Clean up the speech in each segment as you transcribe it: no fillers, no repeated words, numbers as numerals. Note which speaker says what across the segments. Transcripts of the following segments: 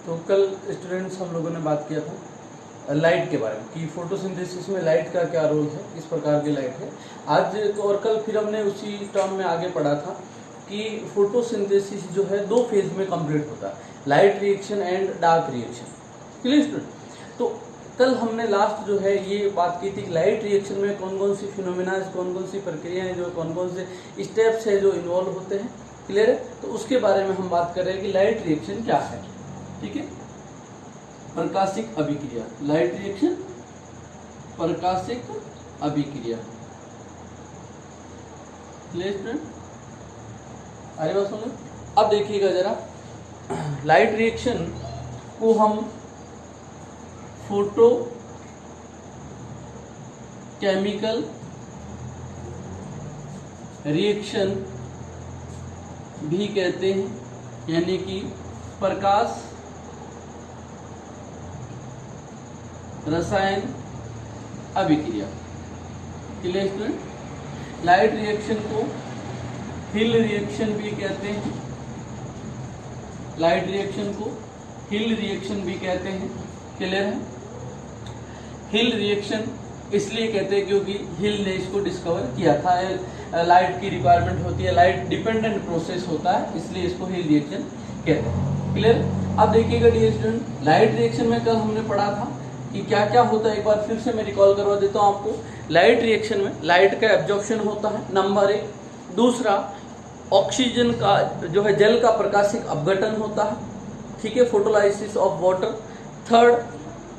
Speaker 1: तो कल स्टूडेंट्स हम लोगों ने बात किया था लाइट के बारे में कि फोटोसिंथेसिस में लाइट का क्या रोल है, किस प्रकार की लाइट है। आज और कल फिर हमने उसी टर्म में आगे पढ़ा था कि फोटोसिंथेसिस जो है दो फेज में कंप्लीट होता है, light reaction and dark reaction. Clear student? तो कल हमने लास्ट जो है ये बात की थी लाइट रिएक्शन में कौन कौन सी फिनोमेना, कौन कौन सी प्रक्रियाएं, जो कौन कौन से स्टेप्स है जो इन्वॉल्व होते हैं। क्लियर है? तो उसके बारे में हम बात कर रहे हैं कि लाइट रिएक्शन क्या है। ठीक है, प्रकाशिक अभिक्रिया, लाइट रिएक्शन प्रकाशिक अभिक्रिया। Clear student? अरे बात सुनो, अब देखिएगा जरा, लाइट रिएक्शन को हम फोटो केमिकल रिएक्शन भी कहते हैं, यानी कि प्रकाश रसायन अभिक्रिया। Clear student? लाइट रिएक्शन को हिल रिएक्शन भी कहते हैं, लाइट रिएक्शन को हिल रिएक्शन भी कहते हैं। क्लियर है? हिल रिएक्शन इसलिए कहते हैं क्योंकि हिल ने इसको डिस्कवर किया था। लाइट की रिक्वायरमेंट होती है, लाइट डिपेंडेंट प्रोसेस होता है, इसलिए इसको हिल रिएक्शन कहते हैं। क्लियर? अब देखिएगा डियर स्टूडेंट, लाइट रिएक्शन में कल हमने पढ़ा था कि क्या क्या होता है। एक बार फिर से मैं रिकॉल करवा देता हूं आपको। लाइट रिएक्शन में लाइट का एब्जॉर्प्शन होता है, नंबर 1। दूसरा, ऑक्सीजन का जो है जल का प्रकाशिक अपघटन होता है। ठीक है, photolysis of water. Third,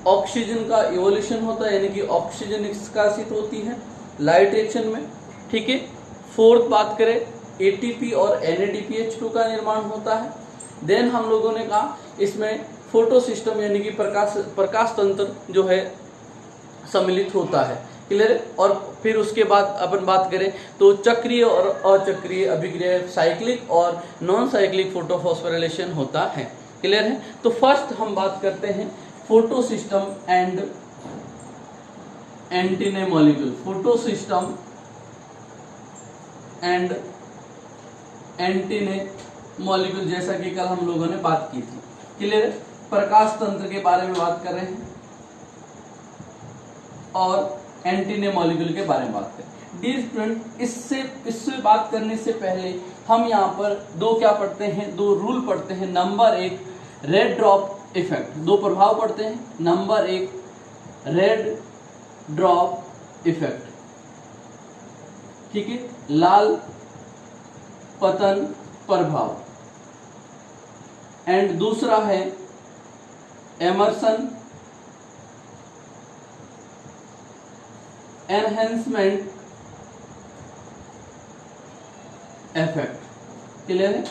Speaker 1: oxygen का इवोल्यूशन होता है, यानी कि ऑक्सीजन निष्कासित होती है लाइट रिएक्शन में। ठीक है। फोर्थ बात करें, एटीपी और NADPH2 का निर्माण होता है। देन हम लोगों ने कहा इसमें फोटो सिस्टम यानी कि प्रकाश तंत्र जो है सम्मिलित होता है। क्लियर? और फिर उसके बाद अपन बात करें तो चक्रीय और अचक्रीय अभिक्रिया, साइक्लिक और नॉन साइक्लिक फोटोफॉस्फोराइलेशन होता है। क्लियर है? तो फर्स्ट हम बात करते हैं photo system and antennae molecule. Photo system and antennae molecule, जैसा कि कल हम लोगों ने बात की थी। क्लियर? प्रकाश तंत्र के बारे में बात कर रहे हैं और एंटीने मॉलिक्यूल के बारे में बात करें। डियर स्टूडेंट, इससे बात करने से पहले हम यहाँ पर दो क्या पढ़ते हैं, दो रूल पढ़ते हैं। Number 1, red drop effect. दो प्रभाव पढ़ते हैं। Number 1, red drop effect. ठीक है, लाल पतन प्रभाव। एंड दूसरा है एमर्सन एनहेंसमेंट इफेक्ट। क्लियर है?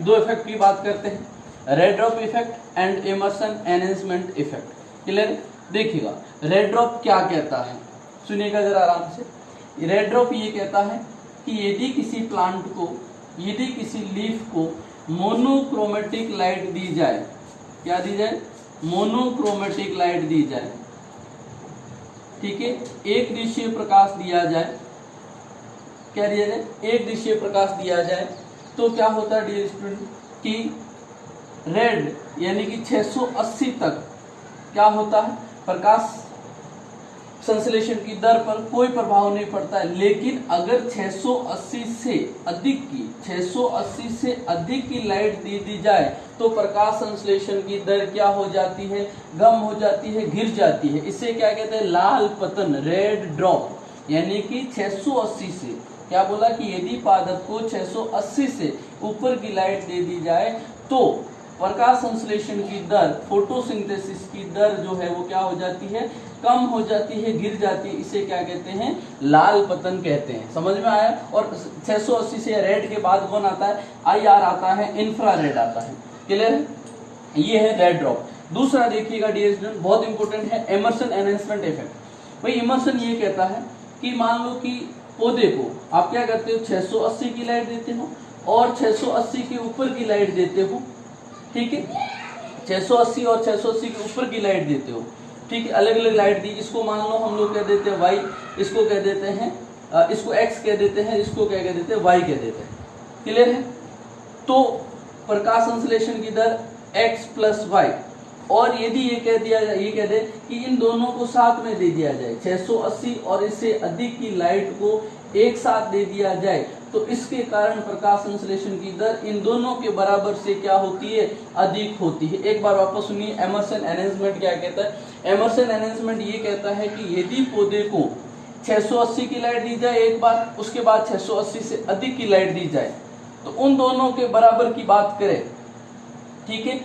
Speaker 1: दो इफेक्ट की बात करते हैं, red drop effect and Emerson enhancement effect. Clear? देखिएगा, रेड ड्रॉप क्या कहता है, सुनिएगा जरा आराम से। रेड ड्रॉप ये कहता है कि यदि किसी प्लांट को, यदि किसी लीफ को मोनोक्रोमेटिक लाइट दी जाए, क्या दी जाए? मोनोक्रोमेटिक लाइट दी जाए। ठीक है, एक दिशीय प्रकाश दिया जाए। क्या दिया जाए? एक दिशीय प्रकाश दिया जाए तो क्या होता है डियर स्टूडेंट कि रेड यानी कि 680 तक क्या होता है, प्रकाश संश्लेषण की दर पर कोई प्रभाव नहीं पड़ता है। लेकिन अगर 680 से अधिक की लाइट दी जाए तो प्रकाश संश्लेषण की दर क्या हो जाती है? कम हो जाती है, गिर जाती है। इसे क्या कहते हैं? लाल पतन, रेड ड्रॉप। यानी कि 680 से, क्या बोला कि यदि पादप को 680 से ऊपर की लाइट दे दी जाए तो प्रकाश संश्लेषण की दर, फोटोसिंथेसिस की दर जो है वो क्या हो जाती है? कम हो जाती है, गिर जाती है। इसे क्या कहते हैं? लाल पतन कहते हैं। समझ में आया? और 680 से रेड के बाद कौन आता है? IR आता है, इंफ्रारेड आता है। क्लियर है? ये है रेड ड्रॉप। दूसरा देखिएगा डियर स्टूडेंट, बहुत इंपॉर्टेंट है, एमर्सन एनहेंसमेंट इफेक्ट। भाई इमर्सन ये कहता है कि मान लो कि पौधे को आप क्या करते हो, 680 की लाइट देते हो और 680 के ऊपर की लाइट देते हो। ठीक है, 680 और 680 के ऊपर की लाइट देते हो। ठीक है, अलग अलग लाइट दी। इसको मान लो हम लोग कह देते हैं वाई, इसको कह देते हैं, इसको एक्स कह देते हैं, इसको क्या कह देते हैं? वाई कह देते हैं। क्लियर है? तो प्रकाश संश्लेषण की दर x प्लस वाई, और यदि ये कह दिया जाए, ये कह दे कि इन दोनों को साथ में दे दिया जाए, 680 और इससे अधिक की लाइट को एक साथ दे दिया जाए, तो इसके कारण प्रकाश संश्लेषण की दर इन दोनों के बराबर से क्या होती है, अधिक होती है। एक बार वापस सुनिए, एमर्सन एनहेंसमेंट क्या कहता है। एमर्सन एनहेंसमेंट ये कहता है कि यदि पौधे को 680 की लाइट दी जाए एक बार, उसके बाद 680 से अधिक की लाइट दी जाए, तो उन दोनों के बराबर की बात करें, ठीक है,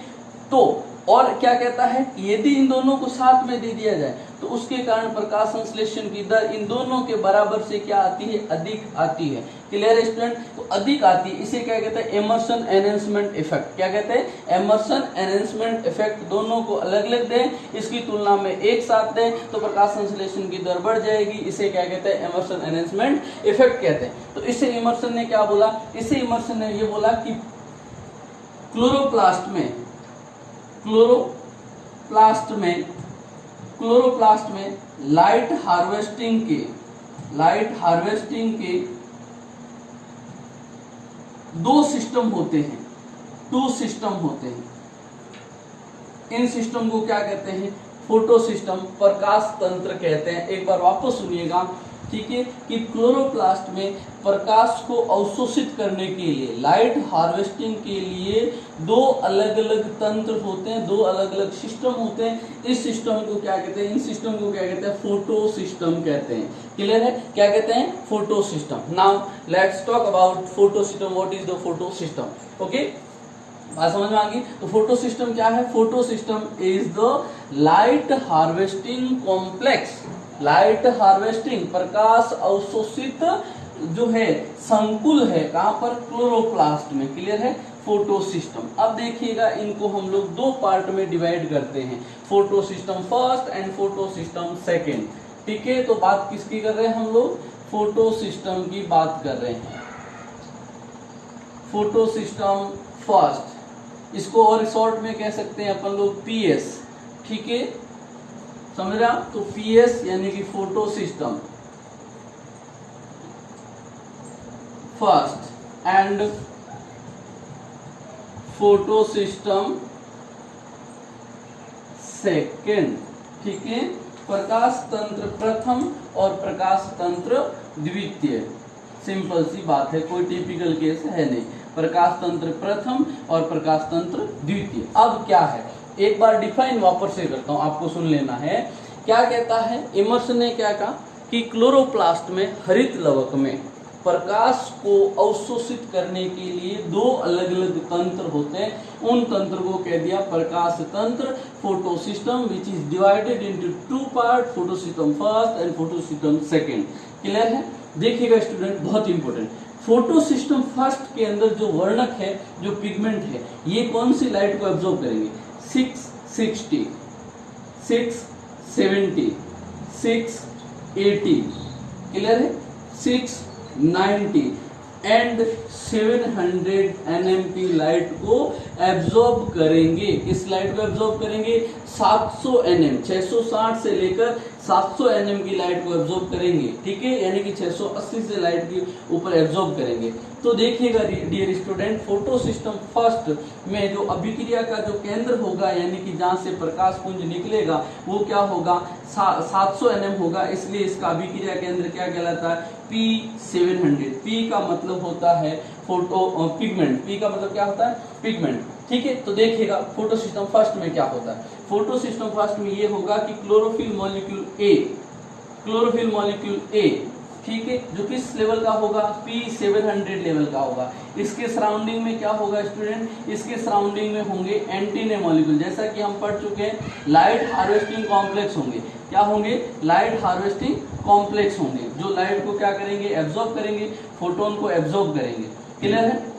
Speaker 1: तो और क्या कहता है, यदि इन दोनों को साथ में दे दिया जाए तो उसके कारण प्रकाश संश्लेषण की दर इन दोनों के बराबर से क्या आती है, अधिक आती है। क्लियर है स्टूडेंट? तो अधिक आती है, इसे क्या कहते हैं, एमर्सन एनहेंसमेंट इफेक्ट। क्या कहते हैं, एमर्सन एनहेंसमेंट इफेक्ट। दोनों को अलग अलग दें, इसकी तुलना में एक साथ दें तो प्रकाश संश्लेषण की दर बढ़ जाएगी। इसे क्या कहते हैं, एमर्सन एनहेंसमेंट इफेक्ट कहते हैं। तो इसे इमर्सन ने क्या बोला, इसे इमर्सन ने ये बोला कि क्लोरोप्लास्ट में लाइट हार्वेस्टिंग के दो सिस्टम होते हैं, टू सिस्टम होते हैं। इन सिस्टम को क्या कहते हैं, फोटो सिस्टम, प्रकाश तंत्र कहते हैं। एक बार वापस सुनिएगा, ठीक है, कि क्लोरोप्लास्ट में प्रकाश को अवशोषित करने के लिए, लाइट हार्वेस्टिंग के लिए दो अलग अलग तंत्र होते हैं, दो अलग अलग सिस्टम होते हैं। इस सिस्टम को क्या कहते हैं, इन सिस्टम को क्या कहते हैं, फोटो सिस्टम कहते हैं। क्लियर है? क्या कहते हैं, photo system. Now let's talk about photo system. What is the photo system? Okay, बात समझ में आ गई? तो फोटो सिस्टम क्या है? Photo system is the light harvesting complex. Light harvesting, प्रकाश अवशोषित जो है संकुल है, कहां पर, क्लोरोप्लास्ट में। क्लियर है? Photo system. अब देखिएगा, इनको हम लोग दो पार्ट में डिवाइड करते हैं, photo system first and photo system second. ठीक है, तो बात किसकी कर रहे हैं हम लोग, फोटो सिस्टम की बात कर रहे हैं। फोटो सिस्टम फर्स्ट, इसको और शॉर्ट में कह सकते हैं अपन लोग पीएस। ठीक है, समझ रहे आप? तो पीएस यानी कि photo system first and photo system second. ठीक है, प्रकाश तंत्र प्रथम और प्रकाश तंत्र द्वितीय। सिंपल सी बात है, कोई टिपिकल केस है नहीं। प्रकाश तंत्र प्रथम और प्रकाश तंत्र द्वितीय। अब क्या है, एक बार डिफाइन वापस से करता हूं, आपको सुन लेना है। क्या कहता है, इमर्सन ने क्या कहा कि क्लोरोप्लास्ट में, हरित लवक में प्रकाश को अवशोषित करने के लिए दो अलग अलग तंत्र होते हैं। उन तंत्र को कह दिया प्रकाश तंत्र, photo system, which is divided into two part, photo system first and photo system second. Clear है? देखिएगा स्टूडेंट, बहुत इंपॉर्टेंट, फोटो सिस्टम फर्स्ट के अंदर जो वर्णक है, जो पिगमेंट है, ये कौन सी लाइट को एब्जॉर्ब करेंगे, 660, 670, 680, क्लियर है, 690 एंड 700 nm लाइट को एब्जॉर्ब करेंगे। किस लाइट को एब्जॉर्ब करेंगे, 700 nm, 660 से लेकर 700 nm की लाइट को एब्जॉर्ब करेंगे। ठीक है, यानी कि 680 से लाइट के ऊपर एब्जॉर्ब करेंगे। तो देखिएगा dear student, photosystem first में जो अभिक्रिया का जो केंद्र होगा, यानी कि जहां से प्रकाश पुंज निकलेगा, वो क्या होगा, 700 nm होगा। इसलिए इसका अभिक्रिया केंद्र क्या कहलाता है, P700। P का मतलब होता है फोटो पिगमेंट। P का मतलब क्या होता है, पिगमेंट। ठीक है, तो देखिएगा फोटो सिस्टम फर्स्ट में क्या होता है। फोटो सिस्टम फर्स्ट में ये होगा कि क्लोरोफिल मॉलिक्यूल ए, ठीक है, जो किस लेवल का होगा, P700 लेवल का होगा। इसके सराउंडिंग में क्या होगा स्टूडेंट, इसके सराउंडिंग में होंगे एंटीने मॉलिक्यूल। जैसा कि हम पढ़ चुके हैं, लाइट हार्वेस्टिंग कॉम्प्लेक्स होंगे। क्या होंगे, लाइट हार्वेस्टिंग कॉम्प्लेक्स होंगे, जो लाइट को क्या करेंगे, एब्जॉर्ब करेंगे, फोटोन को एब्जॉर्ब करेंगे। क्लियर है?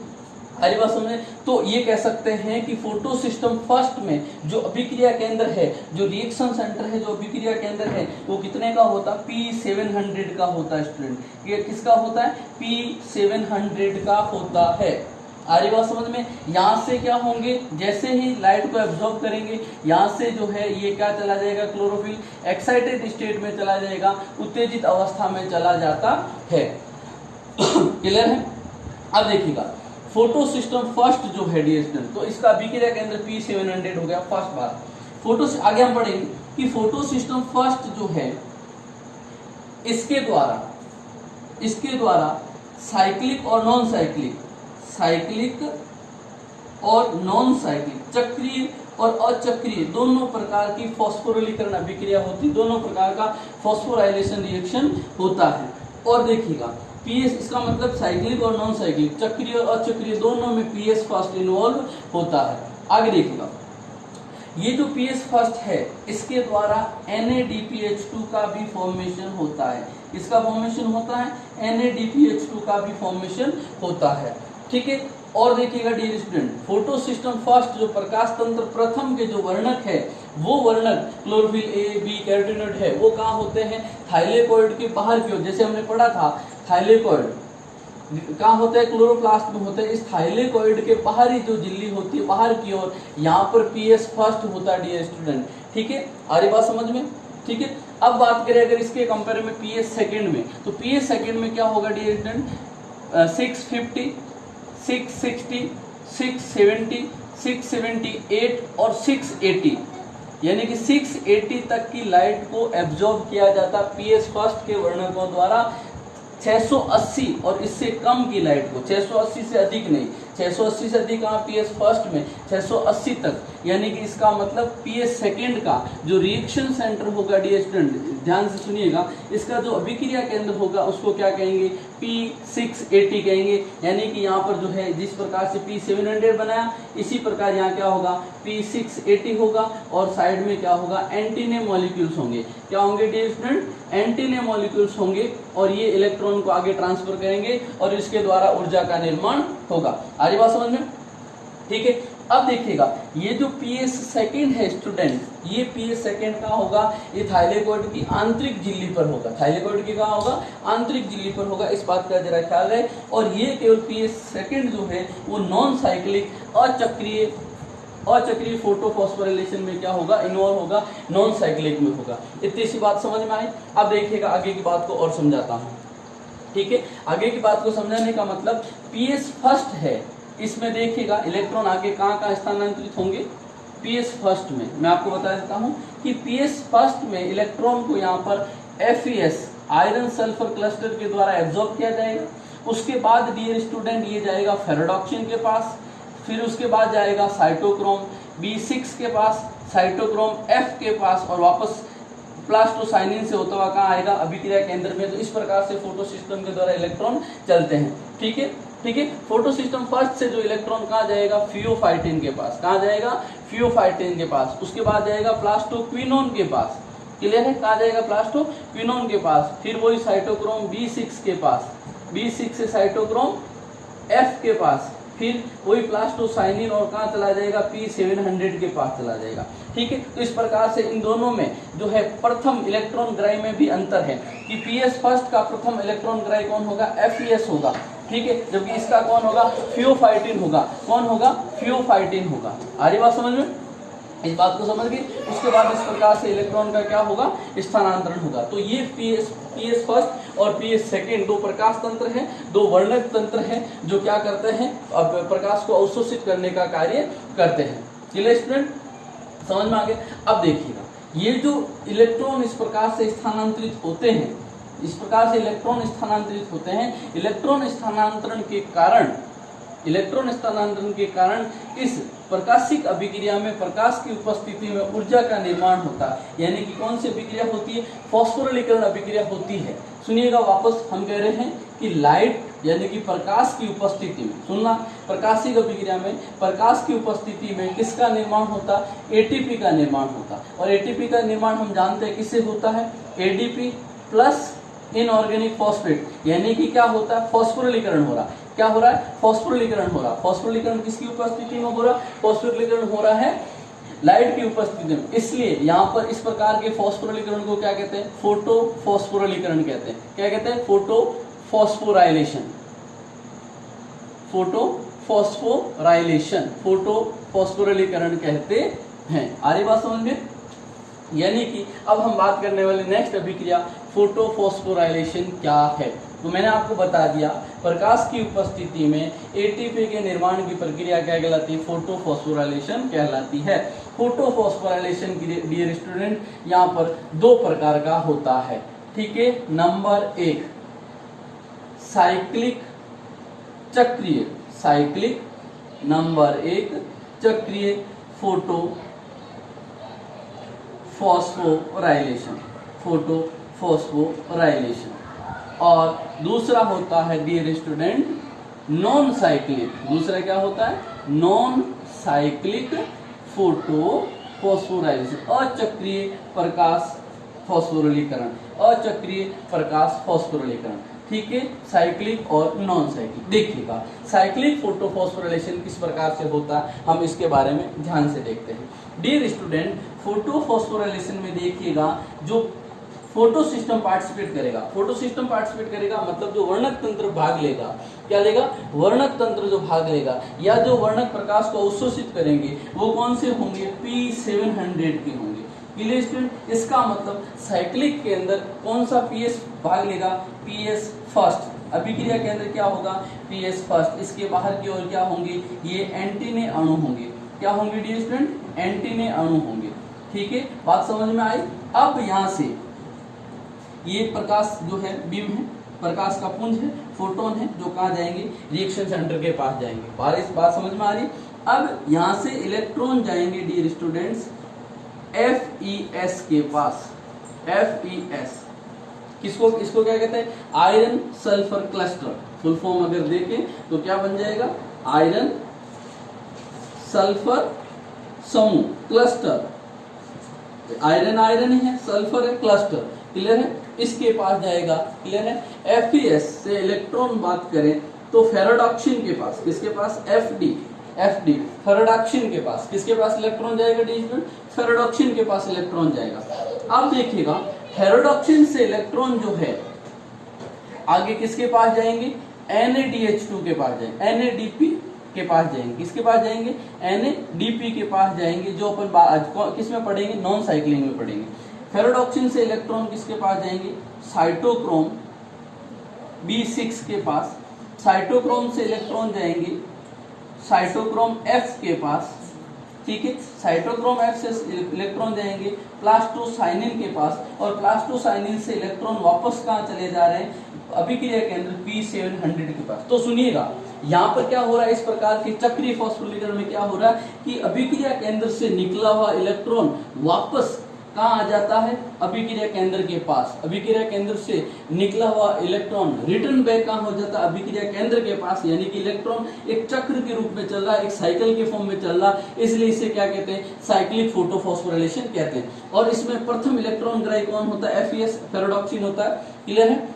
Speaker 1: अरे बात समझे? तो ये कह सकते हैं कि फोटो सिस्टम फर्स्ट में जो अभिक्रिया केंद्र है, जो रिएक्शन सेंटर है, जो अभिक्रिया केंद्र है, वो कितने का होता है, P700 का होता है स्टूडेंट। ये किसका होता है, P700 का होता है। आरी बात समझ में? यहाँ से क्या होंगे, जैसे ही लाइट को एब्जॉर्ब करेंगे, यहाँ से जो है ये क्या चला जाएगा, क्लोरोफिल एक्साइटेड स्टेट में चला जाएगा, उत्तेजित अवस्था में चला जाता है। क्लियर है? अब देखिएगा, फोटो सिस्टम फर्स्ट जो है डियर स्टूडेंट, तो इसका अभिक्रिया केंद्र P700 हो गया फर्स्ट बार। फोटो से आगे हम पढ़ेंगे कि फोटो सिस्टम फर्स्ट जो है इसके द्वारा साइक्लिक और नॉन साइक्लिक, चक्रीय और अचक्रीय दोनों प्रकार की फॉस्फोरिलीकरण अभिक्रिया होती, दोनों प्रकार का फॉस्फोराइलेशन रिएक्शन होता है। और देखिएगा पीएस, इसका मतलब साइक्लिक और नॉन साइक्लिक, चक्रीय और अचक्रीय दोनों में पीएस फर्स्ट इन्वॉल्व होता है। आगे देखिएगा, ये जो पीएस फर्स्ट है इसके द्वारा NADPH2 का भी फॉर्मेशन होता है। इसका फॉर्मेशन होता है, NADPH2 का भी फॉर्मेशन होता है, ठीक है। और देखिएगा dear student, photosystem first जो प्रकाश तंत्र प्रथम के जो वर्णक है, वो वर्णक क्लोरोफिल A, B, कैरोटीनॉइड है, वो कहाँ होते हैं? थाइलेकोइड के बाहर की ओर। जैसे हमने पढ़ा था थाइलेकोइड कहाँ होता है? क्लोरोप्लास्ट में होता है। इस थाइलेकोइड के बाहरी जो झिल्ली होती है बाहर की ओर, यहाँ पर पीएस फर्स्ट होता है डियर स्टूडेंट, ठीक है। आ रही बात समझ में? ठीक है। अब बात करें अगर इसके कंपेयर में पीएस सेकेंड में, तो पीएस सेकेंड में क्या होगा डियर स्टूडेंट? 650, 660, 670, 678 और 680, यानी कि 680 तक की लाइट को एब्जॉर्ब किया जाता पीएस फर्स्ट के वर्णकों द्वारा। 680 और इससे कम की लाइट को, 680 से अधिक नहीं, 680 से अधिक कहाँ? पीएस फर्स्ट में 680 तक, यानी कि इसका मतलब पीएस सेकेंड का जो रिएक्शन सेंटर होगा डियर स्टूडेंट, ध्यान से सुनिएगा, इसका जो अभिक्रिया केंद्र होगा उसको क्या कहेंगे? P680 कहेंगे। यानी कि यहाँ पर जो है जिस प्रकार से P700 बनाया, इसी प्रकार यहाँ क्या होगा? P680 होगा। और साइड में क्या होगा? एंटीने मॉलिक्यूल्स होंगे। क्या होंगे डियर स्टूडेंट? एंटीने मॉलिक्यूल्स होंगे, और ये इलेक्ट्रॉन को आगे ट्रांसफर करेंगे और इसके द्वारा ऊर्जा का निर्माण होगा। आगे बात समझ में? ठीक है। अब देखिएगा, ये जो पीएस सेकेंड है स्टूडेंट, ये पीएस सेकेंड का होगा, ये थाइलेकोइड की आंतरिक झिल्ली पर होगा। थाइलेकोइड की कहाँ होगा? आंतरिक झिल्ली पर होगा, इस बात का जरा ख्याल रहे। और ये केवल पीएस सेकेंड जो है वो नॉन साइक्लिक अचक्रीय फोटोफॉस्फोराइलेशन में क्या होगा? इन्वॉल्व होगा, नॉन साइक्लिक में होगा। इतनी सी बात समझ में आई। अब देखिएगा आगे की बात को और समझाता हूँ, ठीक है। आगे की बात को समझाने का मतलब पीएस फर्स्ट है, इसमें देखिएगा इलेक्ट्रॉन आगे कहाँ स्थानांतरित होंगे? पीएस फर्स्ट में। मैं आपको बता देता हूँ कि पीएस फर्स्ट में इलेक्ट्रॉन को यहाँ पर FeS आयरन सल्फर क्लस्टर के द्वारा एब्जॉर्ब किया जाएगा। उसके बाद डियर स्टूडेंट ये जाएगा फेरोडॉक्सिन के पास, फिर उसके बाद जाएगा साइटोक्रोम B6 के पास, साइटोक्रोम F के पास, और वापस प्लास्टोसाइनिन से होता हुआ कहाँ आएगा? अभिक्रिया केंद्र में। तो इस प्रकार से फोटो सिस्टम के द्वारा इलेक्ट्रॉन चलते हैं, ठीक है, ठीक है। फोटो सिस्टम फर्स्ट से जो इलेक्ट्रॉन कहाँ जाएगा? फियोफाइटिन के पास। कहाँ जाएगा? फियोफाइटिन के पास। उसके बाद जाएगा प्लास्टोक्विनोन के पास। क्लियर है? कहाँ जाएगा? प्लास्टोक्विनोन के पास। फिर वही साइटोक्रोम B6 के पास, B6 से साइटोक्रोम F के पास, फिर वही प्लास्टोसाइनिन और कहाँ चला जाएगा? P700 के पास चला जाएगा, ठीक है। तो इस प्रकार से इन दोनों में जो है प्रथम इलेक्ट्रॉन ग्राही में भी अंतर है कि पीएस फर्स्ट का प्रथम इलेक्ट्रॉन ग्राही कौन होगा? FeS होगा, ठीक है, जबकि इसका कौन होगा? फियोफाइटिन होगा। कौन होगा? फियोफाइटिन होगा। आ रही बात समझ में? इस बात को समझ गए। उसके बाद इस प्रकार से इलेक्ट्रॉन का क्या होगा? स्थानांतरण होगा। तो ये पीएस फर्स्ट और पीएस सेकेंड दो प्रकाश तंत्र हैं, दो वर्णक तंत्र हैं, जो क्या करते हैं? अब प्रकाश को अवशोषित करने का कार्य करते हैं। Clear student? समझ में आ गया? अब देखिएगा, ये जो इलेक्ट्रॉन इस प्रकार से स्थानांतरित होते हैं, इस प्रकार से इलेक्ट्रॉन स्थानांतरित होते हैं, इलेक्ट्रॉन स्थानांतरण के कारण इस प्रकाशिक अभिक्रिया में प्रकाश की उपस्थिति में ऊर्जा का निर्माण होता है। यानी कि कौन सी अभिक्रिया होती है? फॉस्फोरिलीकरण अभिक्रिया होती है। सुनिएगा, वापस हम कह रहे हैं कि लाइट यानी कि प्रकाश की उपस्थिति में, सुनना, प्रकाशिक अभिक्रिया में प्रकाश की उपस्थिति में किसका निर्माण होता? एटीपी का निर्माण होता। और एटीपी का निर्माण हम जानते हैं किससे होता है? एडीपी प्लस इनऑर्गेनिक फॉस्फेट, यानी कि क्या होता है? फॉस्फोरिलीकरण हो रहा। क्या हो रहा है? फॉस्फोरिलीकरण हो रहा। फॉस्फोरिलीकरण किसकी उपस्थिति में हो रहा? फॉस्फोरिलीकरण हो रहा है लाइट की उपस्थिति में। इसलिए यहाँ पर इस प्रकार के फॉस्फोरिलीकरण को क्या कहते हैं? फोटो फॉस्फोरिलीकरण कहते हैं। क्या कहते हैं? फोटो फॉस्फोराइलेशन, फोटो फॉस्फोरिलीकरण कहते हैं। आ रही बात समझ में? यानी कि अब हम बात करने वाले नेक्स्ट अभिक्रिया फोटोफॉस्फोराइलेशन क्या है। तो मैंने आपको बता दिया प्रकाश की उपस्थिति में एटीपी के निर्माण की प्रक्रिया क्या कहलाती है, फोटोफॉस्फोराइलेशन कहलाती है। फोटोफॉस्फोराइलेशन की डियर स्टूडेंट यहाँ पर दो प्रकार का होता है, ठीक है। नंबर एक साइक्लिक चक्रीय, साइक्लिक नंबर एक चक्रीय फोटोफॉस्फोराइलेशन, फोटोफॉस्फोराइलेशन। और दूसरा होता है डियर स्टूडेंट नॉन साइक्लिक, दूसरा क्या होता है, नॉन साइक्लिक फोटोफॉस्फोराइलेशन, अचक्रीय प्रकाश फॉस्फोरिलीकरण, अचक्रीय प्रकाश फॉस्फोरिलीकरण, ठीक है। साइक्लिक और नॉन साइक्लिक। देखिएगा साइक्लिक फोटोफॉस्फोराइलेशन किस प्रकार से होता है, हम इसके बारे में ध्यान से देखते हैं। डियर स्टूडेंट फोटोफॉस्फोराइलेशन में देखिएगा जो फोटो सिस्टम पार्टिसिपेट करेगा, फोटो सिस्टम पार्टिसिपेट करेगा मतलब जो वर्णक तंत्र भाग लेगा, क्या लेगा, वर्णक तंत्र जो भाग लेगा या जो वर्णक प्रकाश को अवशोषित करेंगे वो कौन से होंगे, P700 के होंगे। क्लियर स्टूडेंट, इसका मतलब साइक्लिक के अंदर कौन सा PS भाग लेगा, PS फर्स्ट। अभिक्रिया के अंदर क्या होगा, PS फर्स्ट। इसके बाहर की ओर क्या होंगे, ये एंटीने अणु होंगे, क्या होंगे डियर स्टूडेंट, एंटीने अणु होंगे, ठीक है। बात समझ में आई। अब यहाँ से ये प्रकाश जो है बीम है, प्रकाश का पुंज है, फोटोन है, जो कहाँ जाएंगे, रिएक्शन सेंटर के पास जाएंगे। इस बात समझ में आ रही। अब यहाँ से इलेक्ट्रॉन जाएंगे डियर स्टूडेंट्स FeS के पास, FeS किसको, इसको क्या कहते हैं, iron sulphur cluster. Full form अगर देखें तो क्या बन जाएगा, आयरन सल्फर समूह क्लस्टर। आयरन आयरन है, सल्फर है, क्लस्टर। क्लियर है, इसके पास जाएगा। क्लियर है, FeS से इलेक्ट्रॉन बात करें तो फेरोडॉक्सिन के पास, किसके पास, FD फेरोडॉक्सिन के पास, किसके पास इलेक्ट्रॉन जाएगा डियर, फेरोडॉक्सिन के पास इलेक्ट्रॉन जाएगा। अब देखिएगा फेरोडॉक्सिन से इलेक्ट्रॉन जो है आगे किसके पास जाएंगे, NaDH2 के पास जाएंगे, NADP के पास जाएंगे, किसके पास जाएंगे, NADP के पास जाएंगे, जो अपन किस में पढ़ेंगे, नॉन साइक्लिंग में पढ़ेंगे। फेरोडॉक्सिन से इलेक्ट्रॉन किसके पास जाएंगे, साइटोक्रोम B6 के पास। साइटोक्रोम से इलेक्ट्रॉन जाएंगे साइटोक्रोम F के पास, ठीक है। साइटोक्रोम F से इलेक्ट्रॉन जाएंगे प्लास्टोसाइनिन के पास, और प्लास्टोसाइनिन से इलेक्ट्रॉन वापस कहाँ चले जा रहे हैं, अभिक्रिया केंद्र P700 के पास। तो सुनिएगा यहाँ पर क्या हो रहा है, इस प्रकार के चक्रीय फॉस्फोरिलीकरण में क्या हो रहा है कि अभिक्रिया केंद्र से निकला हुआ इलेक्ट्रॉन वापस कहाँ आ जाता है, अभिक्रिया केंद्र के पास। अभिक्रिया केंद्र से निकला हुआ इलेक्ट्रॉन रिटर्न बैक कहाँ हो जाता है, अभिक्रिया केंद्र के पास। यानी कि इलेक्ट्रॉन एक चक्र के रूप में चल रहा है, एक साइकिल के फॉर्म में चल रहा है, इसलिए इसे क्या कहते हैं, साइक्लिक फोटोफॉस्फोराइलेशन कहते हैं। और इसमें प्रथम इलेक्ट्रॉन ग्राही कौन होता है, FeS फेरोडॉक्सिन होता है। क्लियर है,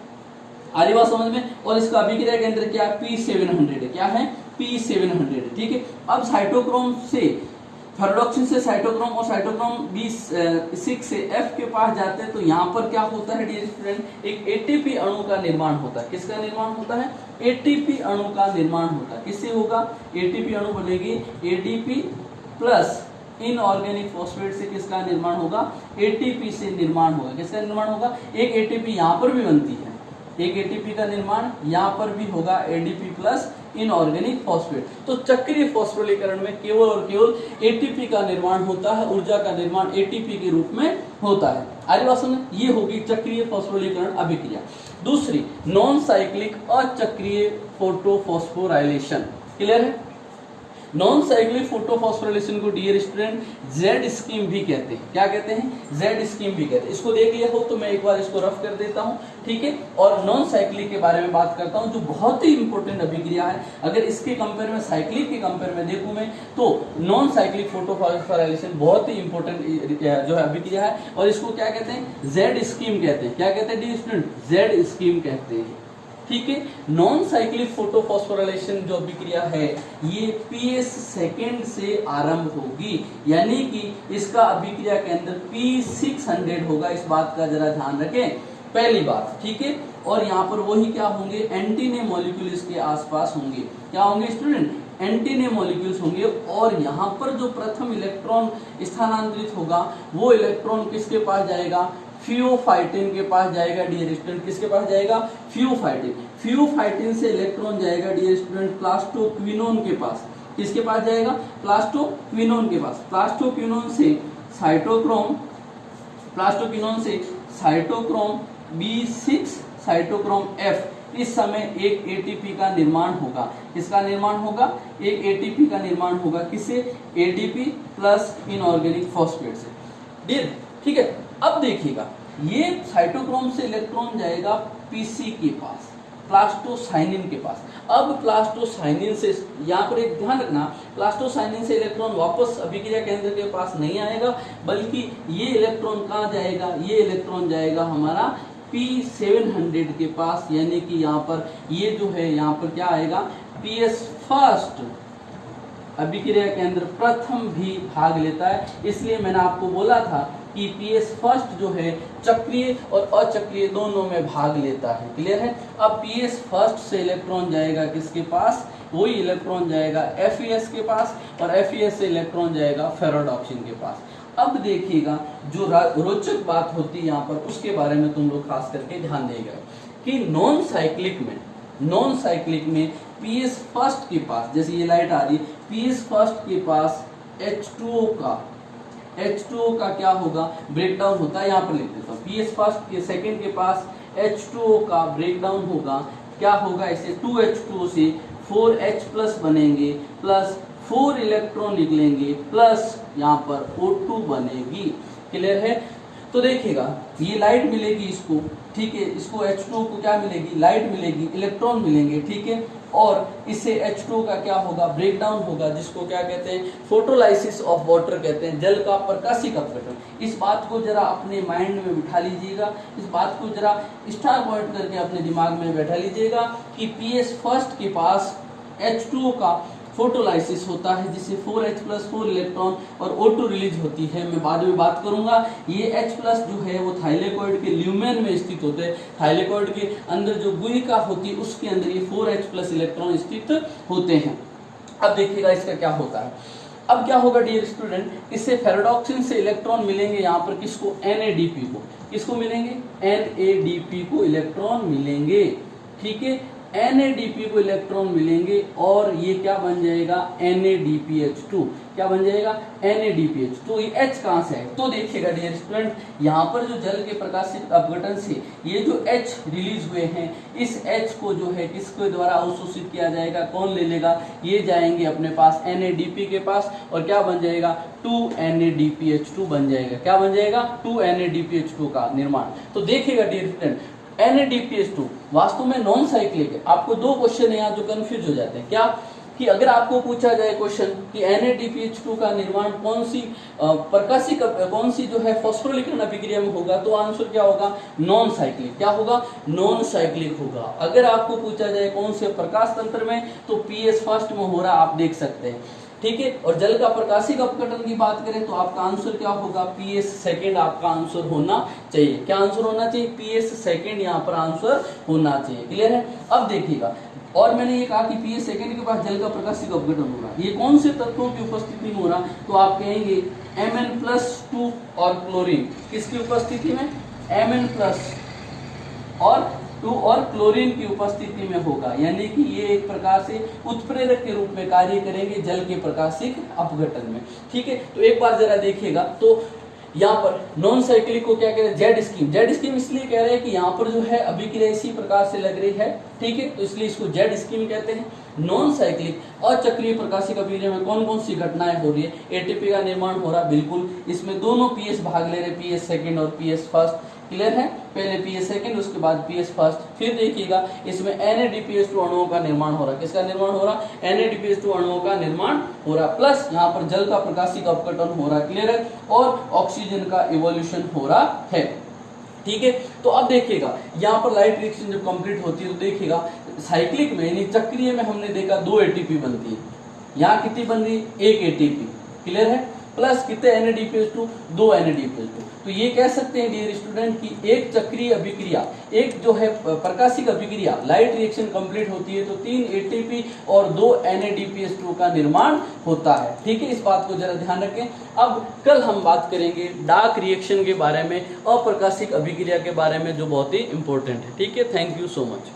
Speaker 1: आरी बात समझ में। और इसका अभिक्रिया केंद्र क्या है, P700 है, क्या है, P700, ठीक है। अब साइटोक्रोम से फेरोडॉक्सिन से साइटोक्रोम और साइटोक्रोम B6 से F के पास जाते हैं, तो यहाँ पर क्या होता है डियर स्टूडेंट, एक ATP अणु का निर्माण होता है। किसका निर्माण होता है, ATP अणु का निर्माण होता है। किससे होगा, ATP अणु बनेगी ADP प्लस इनऑर्गेनिक फॉस्फेट से किसका निर्माण होगा, ATP से निर्माण होगा। किसका निर्माण होगा, एक ATP यहाँ पर भी बनती है, एक ATP का निर्माण यहाँ पर भी होगा, ADP प्लस इनऑर्गेनिक फॉस्फेट। तो चक्रीय फॉस्फोरिलीकरण में केवल और केवल ATP का निर्माण होता है, ऊर्जा का निर्माण ATP के रूप में होता है। आगे बात सुन, ये होगी चक्रीय फॉस्फोरिलीकरण अभिक्रिया। दूसरी नॉन साइक्लिक अचक्रीय फोटोफॉस्फोराइलेशन। क्लियर है, नॉन साइक्लिक फोटोफॉस्फोराइलेशन को डियर स्टूडेंट जेड स्कीम भी कहते हैं। क्या कहते हैं, जेड स्कीम भी कहते हैं। इसको देख लिया हो तो मैं एक बार इसको रफ कर देता हूं, ठीक है। और नॉन साइक्लिक के बारे में बात करता हूं, जो बहुत ही इंपॉर्टेंट अभिक्रिया है। अगर इसके कंपेयर में साइक्लिक के कंपेयर में देखूं मैं, तो नॉन साइक्लिक फोटोफॉस्फोराइलेशन बहुत ही इंपॉर्टेंट जो है अभिक्रिया है। और इसको क्या कहते हैं, जेड स्कीम कहते हैं। क्या कहते हैं डियर स्टूडेंट, जेड स्कीम कहते हैं, ठीक है। नॉन साइक्लिक फोटोफॉस्फोराइलेशन जो अभिक्रिया है ये PS सेकेंड से आरंभ होगी, यानी कि इसका अभिक्रिया केंद्र P600 होगा। इस बात का जरा ध्यान रखें, पहली बात, ठीक है। और यहाँ पर वही क्या होंगे, एंटीने मॉलिक्यूल इसके आसपास होंगे। क्या होंगे स्टूडेंट, एंटीने मॉलिक्यूल्स होंगे। और यहाँ पर जो प्रथम इलेक्ट्रॉन स्थानांतरित होगा वो इलेक्ट्रॉन किसके पास जाएगा, फियोफाइटिन के पास जाएगा डियर स्टूडेंट, किसके पास जाएगा? फियोफाइटिन। फियोफाइटिन से इलेक्ट्रॉन जाएगा डियर स्टूडेंट प्लास्टोक्विनोन के पास, किसके पास जाएगा? प्लास्टोक्विनोन के पास। प्लास्टोक्विनोन से साइटोक्रोम B6 साइटोक्रोम F, इस समय एक एटीपी का निर्माण होगा। किसका निर्माण होगा? एक एटीपी का निर्माण होगा। किससे? एटीपी प्लस इनऑर्गेनिक फॉस्फेट से। डियर ठीक है, अब देखिएगा ये साइटोक्रोम से इलेक्ट्रॉन जाएगा पीसी के पास, प्लास्टोसाइनिन के पास। अब प्लास्टोसाइनिन से, यहाँ पर एक ध्यान रखना, प्लास्टोसाइनिन से इलेक्ट्रॉन वापस अभिक्रिया केंद्र के पास नहीं आएगा, बल्कि ये इलेक्ट्रॉन कहाँ जाएगा? ये इलेक्ट्रॉन जाएगा हमारा P700 के पास, यानी कि यहाँ पर ये जो है यहाँ पर क्या आएगा? PS फर्स्ट अभिक्रिया केंद्र प्रथम भी भाग लेता है। इसलिए मैंने आपको बोला था कि PS फर्स्ट जो है चक्रीय और अचक्रीय दोनों में भाग लेता है। क्लियर है? अब PS फर्स्ट से इलेक्ट्रॉन जाएगा किसके पास? वही इलेक्ट्रॉन जाएगा FeS के पास, और FeS से इलेक्ट्रॉन जाएगा फेरोडॉक्सिन के पास। अब देखिएगा जो रोचक बात होती है यहाँ पर, उसके बारे में तुम लोग खास करके ध्यान देगा कि नॉन साइक्लिक में PS फर्स्ट के पास, जैसे ये लाइट आ रही है, PS फर्स्ट के पास H2O का क्या होगा? ब्रेकडाउन होता है। यहाँ पर लिख देता हूँ, PS फर्स्ट के सेकंड के पास H2O का ब्रेकडाउन होगा। क्या होगा? इसे 2H2O से 4H प्लस बनेंगे, प्लस 4 इलेक्ट्रॉन निकलेंगे, प्लस यहाँ पर O2 बनेगी। क्लियर है? तो देखिएगा ये लाइट मिलेगी इसको, ठीक है, इसको H2O को क्या मिलेगी? लाइट मिलेगी, इलेक्ट्रॉन मिलेंगे, ठीक है, और इससे H2O का क्या होगा? ब्रेकडाउन होगा, जिसको क्या कहते हैं? फोटोलाइसिस ऑफ वाटर कहते हैं, जल का प्रकाशिक अपघटन। इस बात को जरा अपने माइंड में बिठा लीजिएगा, इस बात को जरा स्टार पॉइंट करके अपने दिमाग में बैठा लीजिएगा कि PS फर्स्ट के पास H2O का फोटोलाइसिस होता है, जिससे 4H प्लस 4 इलेक्ट्रॉन और O2 रिलीज होती है। मैं बाद में बात करूंगा। ये H प्लस जो है वो थाइलेकोइड के ल्यूमेन में स्थित होते हैं। थाइलेकोइड के अंदर जो गुहिका होती है उसके अंदर ये 4H प्लस इलेक्ट्रॉन स्थित होते हैं। अब देखिएगा इसका क्या होता है। अब क्या होगा डियर स्टूडेंट? इससे फेरोडॉक्सिन से इलेक्ट्रॉन मिलेंगे यहाँ पर किसको? NADP को। किसको मिलेंगे? NADP को इलेक्ट्रॉन मिलेंगे, ठीक है, NADP को इलेक्ट्रॉन मिलेंगे, और ये क्या बन जाएगा? NADPH2। क्या बन जाएगा? NADPH2। ये H कहाँ से है? तो देखिएगा डियर स्टूडेंट, यहाँ पर जो जल के प्रकाशिक अपघटन से ये जो H रिलीज हुए हैं, इस H को जो है किसके द्वारा अवशोषित किया जाएगा? कौन ले लेगा? ये जाएंगे अपने पास NADP के पास, और क्या बन जाएगा? 2NADPH2 बन जाएगा। क्या बन जाएगा? 2NADPH2 का निर्माण। तो देखिएगा डियर स्टूडेंट, NADPH2 वास्तव में नॉन साइक्लिक है। आपको दो क्वेश्चन है यहाँ जो कंफ्यूज हो जाते हैं। क्या कि अगर आपको पूछा जाए क्वेश्चन कि NADPH2 का निर्माण कौन सी प्रकाशिक कौन सी जो है फॉस्फोरिलीकरण अभिक्रिया में होगा, तो आंसर क्या होगा? Non cyclic. क्या होगा? नॉन साइक्लिक होगा। अगर आपको पूछा जाए कौन से प्रकाश तंत्र में, तो PS फर्स्ट में हो रहा, आप देख सकते हैं, ठीक है। और जल का प्रकाशिक अपघटन की बात करें तो आपका आंसर क्या होगा? PS सेकंड आपका आंसर होना चाहिए। क्या आंसर होना चाहिए? PS सेकंड यहाँ पर आंसर होना चाहिए। क्लियर है? अब देखिएगा, और मैंने ये कहा कि PS सेकंड के पास जल का प्रकाशिक अपघटन हो रहा है, ये कौन से तत्वों की उपस्थिति में हो रहा? तो आप कहेंगे Mn+2 और क्लोरीन। किसकी उपस्थिति में? Mn+ और 2 और क्लोरीन की उपस्थिति में होगा, यानी कि ये एक प्रकार से उत्प्रेरक के रूप में कार्य करेंगे जल के प्रकाशिक अपघटन में, ठीक है। तो एक बार जरा देखिएगा, तो यहाँ पर नॉन साइक्लिक को क्या कह रहे हैं? Z scheme. जेड स्कीम इसलिए कह रहे हैं कि यहाँ पर जो है अभिक्रिया इसी प्रकार से लग रही है, ठीक है, तो इसलिए इसको जेड स्कीम कहते हैं। नॉन साइक्लिक अचक्रीय प्रकाशिक अभिक्रिया में कौन कौन सी घटनाएं हो रही है? एटीपी का निर्माण हो रहा, बिल्कुल, इसमें दोनों PS भाग ले रहे, PS सेकंड और PS फर्स्ट। क्लियर है? पहले PS सेकंड, उसके बाद PS फर्स्ट। फिर देखिएगा इसमें NADPH2 अणुओं का निर्माण हो रहा। किसका निर्माण हो रहा? NADPH2 अणुओं का निर्माण हो रहा, प्लस यहाँ पर जल का प्रकाशिक अपघटन हो रहा। क्लियर है? और ऑक्सीजन का इवोल्यूशन हो रहा है, ठीक है। तो अब देखिएगा यहाँ पर लाइट रिएक्शन जब कंप्लीट होती है तो देखिएगा साइक्लिक में यानी चक्रीय में हमने देखा 2 ATP बनती है। यहाँ कितनी बन रही? 1 ATP। क्लियर है? प्लस कितने NADPH2? 2 NADPH2। तो ये कह सकते हैं डियर स्टूडेंट कि एक चक्रीय अभिक्रिया, एक जो है प्रकाशिक अभिक्रिया लाइट रिएक्शन कंप्लीट होती है तो 3 ATP और 2 NADPH2 का निर्माण होता है। ठीक है, इस बात को जरा ध्यान रखें। अब कल हम बात करेंगे डार्क रिएक्शन के बारे में, अप्रकाशिक अभिक्रिया के बारे में, जो बहुत ही इंपॉर्टेंट है। ठीक है, थैंक यू सो मच।